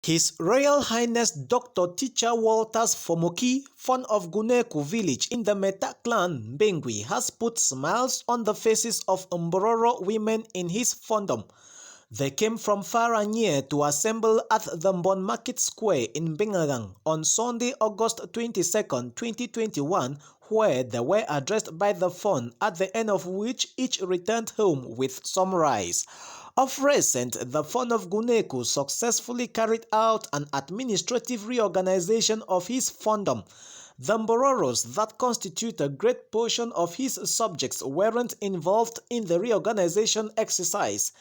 His Royal Highness Dr. Teacher Walters Fomoki, founder of Guneku village in the Meta clan, Bengui, has put smiles on the faces of Mbororos women in his fondom. They came from far and near to assemble at the Mbon Market Square in Bingagang on Sunday, August 22, 2021, where they were addressed by the fund, at the end of which each returned home with some rice. Of recent, the fund of Guneku successfully carried out an administrative reorganization of his fondom. The Mbororos that constitute a great portion of his subjects weren't involved in the reorganization exercise.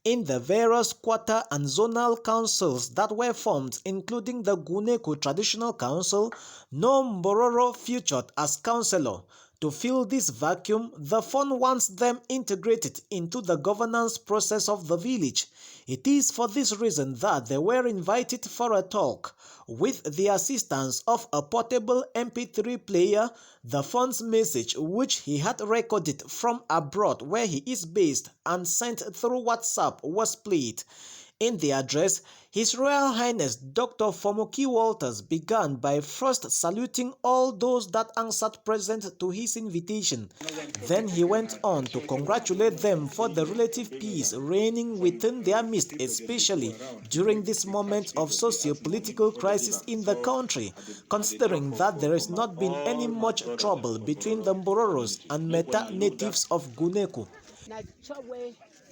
In the various quarter and zonal councils that were formed, including the Guneku Traditional Council, no Mbororo featured as councillor. To fill this vacuum, the fund wants them integrated into the governance process of the village. It is for this reason that they were invited for a talk. With the assistance of a portable MP3 player, the fund's message, which he had recorded from abroad where he is based and sent through WhatsApp, was played. In the address, His Royal Highness Dr. Fomoki Walters began by first saluting all those that answered present to his invitation. Then he went on to congratulate them for the relative peace reigning within their midst, especially during this moment of socio-political crisis in the country, considering that there has not been any much trouble between the Mbororos and Meta natives of Guneku.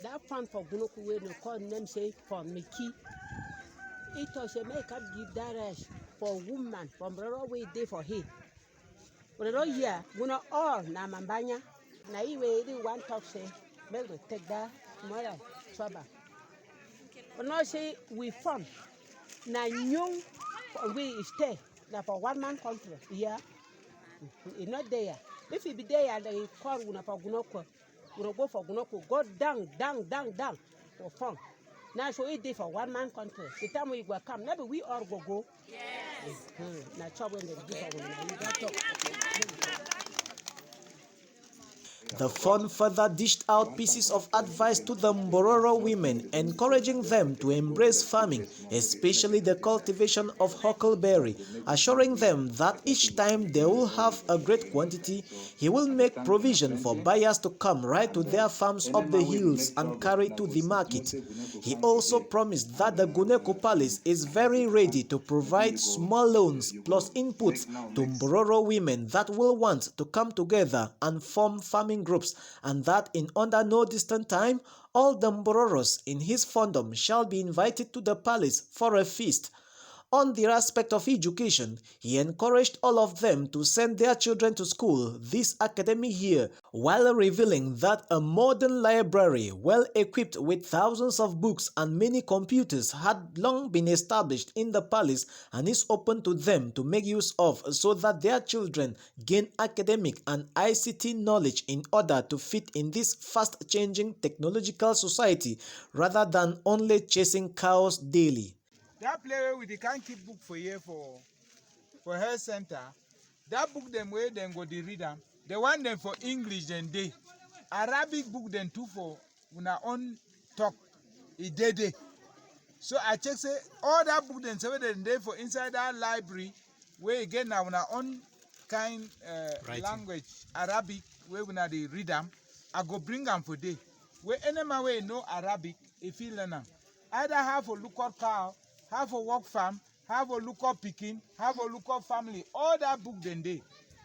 That fund for Guneku we no call name say for Miki. It was a make up give that rest for woman from Mbororos we day for him. Mbororos here, gonna all na mambanya. Na iwe the one talk say, make we take that tomorrow trouble. But now say we fund. Na young we stay na for one man country. Yeah, it's not there. If it be there, they call una for Guneku. We go for Guneku, go down for fun. Now so it did for one man country. The time we will come, maybe we all go. Yes. Now trouble in the give. The fund further dished out pieces of advice to the Mbororo women, encouraging them to embrace farming, especially the cultivation of huckleberry, assuring them that each time they will have a great quantity, he will make provision for buyers to come right to their farms up the hills and carry to the market. He also promised that the Guneku Palace is very ready to provide small loans plus inputs to Mbororo women that will want to come together and form farming groups, and that in under no distant time, all the Mbororos in his fondom shall be invited to the palace for a feast. On the aspect of education, he encouraged all of them to send their children to school this academic year, while revealing that a modern library, well equipped with thousands of books and many computers, had long been established in the palace and is open to them to make use of, so that their children gain academic and ICT knowledge in order to fit in this fast-changing technological society rather than only chasing cows daily. That play with the can't keep book for here for health center. That book them where then go the read them. They want them for English then they. Arabic book then too for una own talk. It day. So I check say all that book then 7 day for inside that library where again now una own kind language Arabic where una they read them. I go bring them for day. Where any man way know Arabic if he learn them. Either have a lookout cow, have a work farm, have a lookup picking, have a lookup family. All that book then day.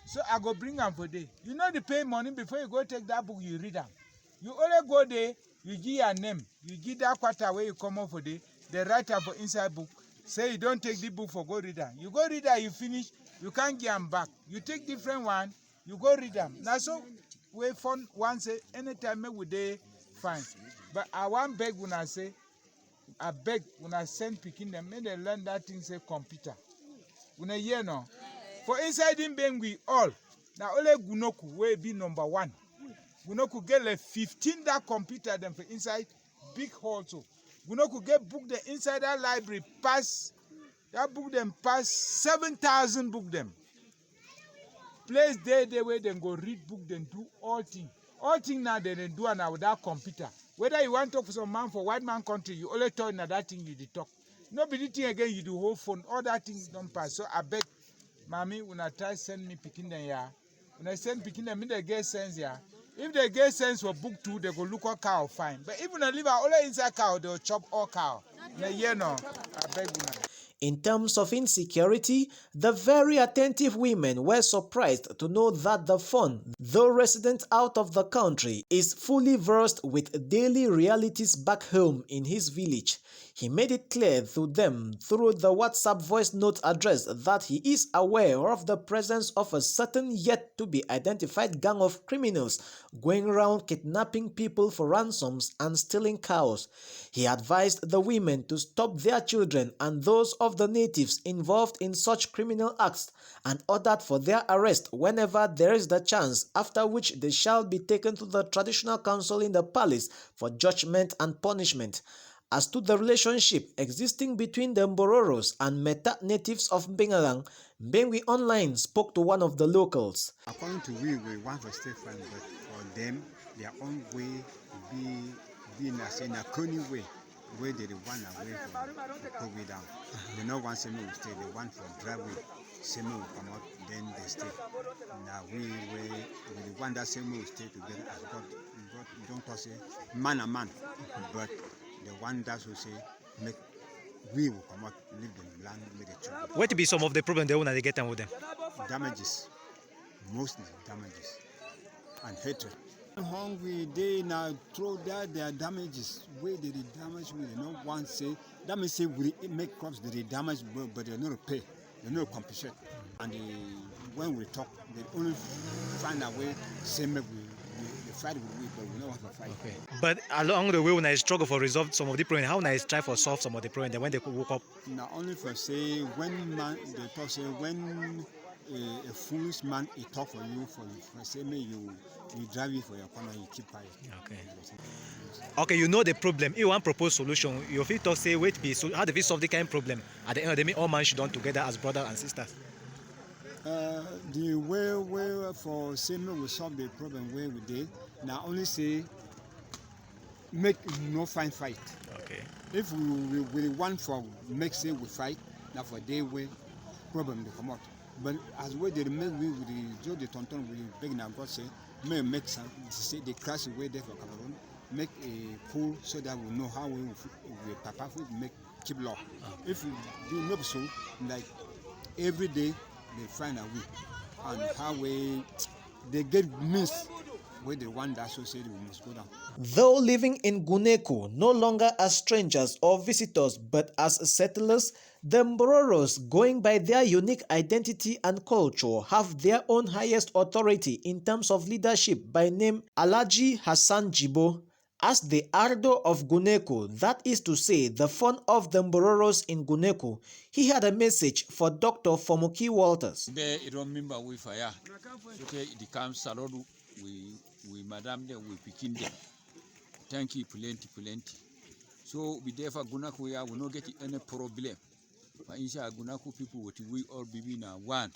So I go bring them for day. You know they pay money before you go take that book, you read them. You only go there, you give your name, you give that quarter where you come up for day, they write up for inside book. Say you don't take the book for go read them. You go read them, you finish, you can't get them back. You take different one, you go read them. Now so we fun one say anytime me with day fine. But I want beg when I say I beg when I send picking them, may they learn that thing say computer. When I hear no. For inside him being we all. Now only Guneku will be number 1. Guneku get like 15 that computer them for inside big hall so. Guneku get book the inside that library pass that book them pass 7,000 book them. Place there where they go read book then do all thing. All thing now they do now with that computer. Whether you want to talk for some man for white man country, you only talk in that thing you talk. Nobody think again you do whole phone, all that things don't pass. So I beg, mommy, when I try send me picking them here, when I send picking them, they get sense here. If they get sense for book 2, they go look at cow fine. But even when I leave all inside cow, they'll chop all cow. Yeah, no, I beg you. In terms of insecurity, the very attentive women were surprised to know that the phone, though resident out of the country, is fully versed with daily realities back home in his village. He made it clear to them through the WhatsApp voice note address that he is aware of the presence of a certain yet-to-be-identified gang of criminals going around kidnapping people for ransoms and stealing cows. He advised the women to stop their children and those of the natives involved in such criminal acts and ordered for their arrest whenever there is the chance, after which they shall be taken to the traditional council in the palace for judgment and punishment. As to the relationship existing between the Mbororos and Meta natives of Bengalang, Mbengwi Online spoke to one of the locals. According to we want to stay friends, but for them, their own way being in a conny way, where they run away from the down. They don't want Semi to stay, they want for driveway. Semi will come out, then they stay. Now we want that Semi will stay together as God don't talk say man a man, but the one that will say make we will come out, live in land with the children. What to be some of the problems they want to get on with them? Damages, mostly damages, and hatred. Hungry, they now throw that their damages. Where they damage, we don't want say. That means say we make crops they damage, but they don't pay, they don't compensate. And when we talk, they only find a way say maybe we fight with we, but we don't want to fight. Okay. But along the way, when I struggle for resolve some of the problems, how I try for solve some of the problems, then when they woke up. Not only for say when man they talk say when a foolish man he talk for you for say me you drive you for your corner you keep quiet. Okay. Okay, you know the problem. You want propose solution. You feel to say wait be so how do we solve the kind of problem? At the end of the day, all man should done together as brothers and sisters. The way for say me we solve the problem where we did. Now only say make no fight. Okay. If we want for make say we fight, now for day way problem they come out. But as well they make we with the Joe the Tonton we beg now God say may make some say they crash away there for Cameroon, make a pool so that we know how we papa make keep law. If we do not so like every day they find a way and how they get missed where the one that associated we must go down. Though living in Guneku no longer as strangers or visitors but as settlers, the Mbororos, going by their unique identity and culture, have their own highest authority in terms of leadership by name Alhaji Hassan Jibo. As the Ardo of Guneku, that is to say the fun of the Mbororos in Guneku, he had a message for Dr. Fomoki Walters. There, you don't remember we fire. Okay, it comes Salodu, we madam them, we picking them. Thank you, plenty. So we there for Gunaku, we not get any problem. But inside Gunaku people, what we all be now one.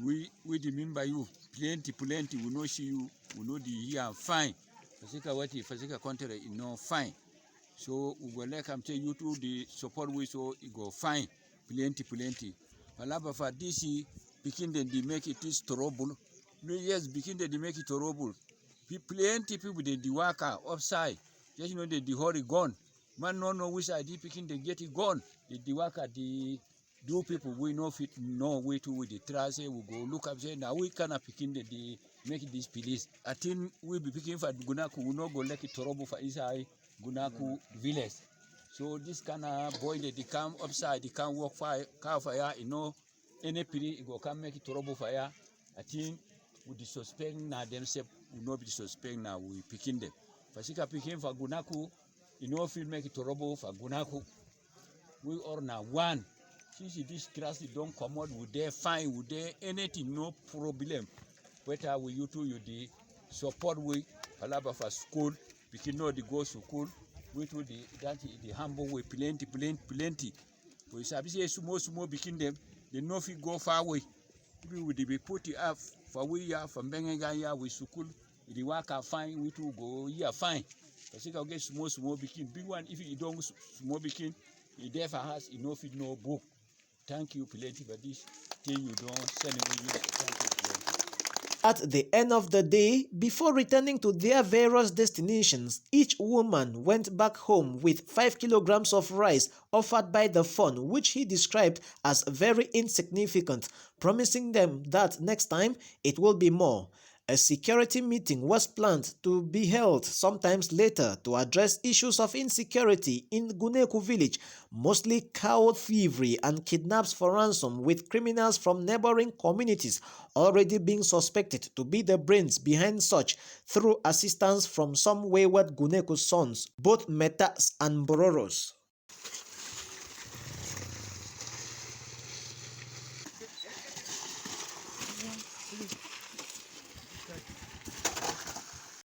We remember you, plenty, we know see you, we know the here fine. Fasika contrary, you know, fine. So we will like I'm telling you to the support we so it go fine, plenty. Palaba for this begin then they make it is trouble. No, yes, begin then they make it trouble. Plenty people they work upside. Just you know they hurry gone. Man no know which idea picking they get it gone. The worker the do people we know fit no way to with the trash we go look up say now we cannot picking the make this police. I think we be picking for Gunaku, we no go like it trouble for inside Gunaku village. So this kind of boy they come upside, they can walk fire, car fire, you know, any period go come make it trouble fire. I think with the suspect now themselves, we no be suspect now we picking them. Fasika picking for Gunaku, you know, feel make it trouble for Gunaku. We are now one. Since this class don't come out, would they fine, would they anything, no problem. Whether we you two you the support we palaba for school, we can know the go to school, we to the humble way plenty. We say small begin them, they know if you go far away. We would be put it up for we are from Bengalia with school, the work are fine, we to go here fine. I think I'll get small begin, big one if you don't small begin, He therefore has enough no book. Thank you plenty for this thing you don't send me. Thank you plenty. At the end of the day, before returning to their various destinations, each woman went back home with 5 kilograms of rice offered by the fund, which he described as very insignificant, promising them that next time it will be more. A security meeting was planned to be held sometimes later to address issues of insecurity in Guneku village, mostly cow thievery and kidnaps for ransom, with criminals from neighboring communities already being suspected to be the brains behind such through assistance from some wayward Guneku sons, both Metas and Mbororos.